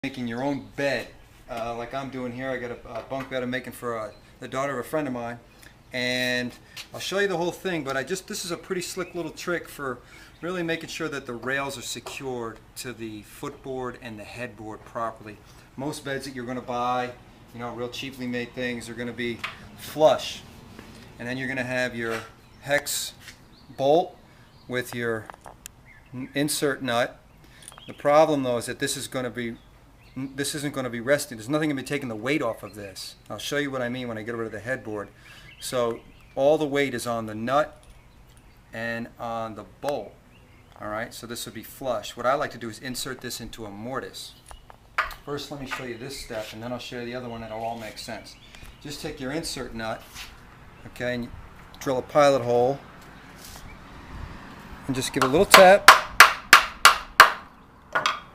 Making your own bed like I'm doing here. I got a bunk bed I'm making for the daughter of a friend of mine, and I'll show you the whole thing, but this is a pretty slick little trick for really making sure that the rails are secured to the footboard and the headboard properly. Most beds that you're going to buy, real cheaply made things, are going to be flush, and then you're going to have your hex bolt with your insert nut. The problem though is that this isn't going to be resting. There's nothing going to be taking the weight off of this. I'll show you what I mean when I get rid of the headboard. So all the weight is on the nut and on the bolt. Alright, so this would be flush. What I like to do is insert this into a mortise. First let me show you this step, and then I'll show you the other one, and it'll all make sense. Just take your insert nut, okay, and drill a pilot hole, and just give it a little tap.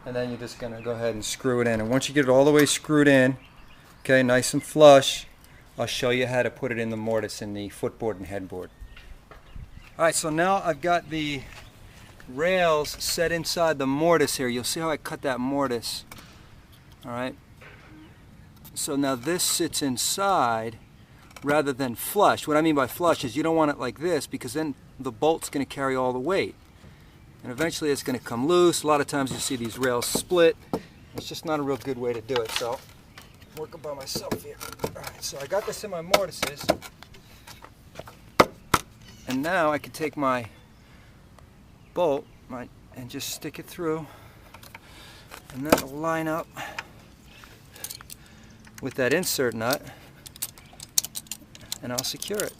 And then you're just going to go ahead and screw it in. And once you get it all the way screwed in, okay, nice and flush, I'll show you how to put it in the mortise in the footboard and headboard. Alright, so now I've got the rails set inside the mortise here. You'll see how I cut that mortise. Alright, so now this sits inside rather than flush. What I mean by flush is you don't want it like this, because then the bolt's going to carry all the weight. And eventually it's going to come loose. A lot of times you see these rails split. It's just not a real good way to do it. So I'm working by myself here. Alright, so I got this in my mortises. And now I can take my bolt and just stick it through. And that'll line up with that insert nut. And I'll secure it.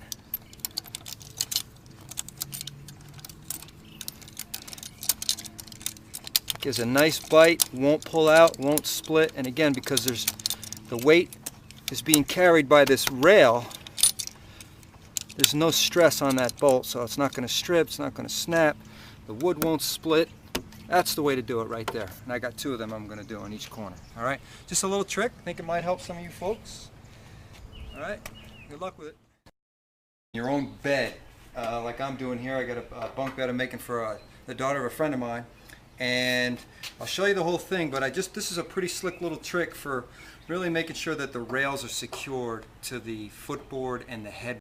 Gives a nice bite, won't pull out, won't split, and again, because the weight is being carried by this rail, there's no stress on that bolt, so it's not going to strip, it's not going to snap, the wood won't split. That's the way to do it right there. And I got two of them I'm going to do on each corner. Alright, just a little trick. I think it might help some of you folks. Alright, good luck with it. Your own bed, like I'm doing here. I got a bunk bed I'm making for the daughter of a friend of mine. And I'll show you the whole thing, but this is a pretty slick little trick for really making sure that the rails are secured to the footboard and the head.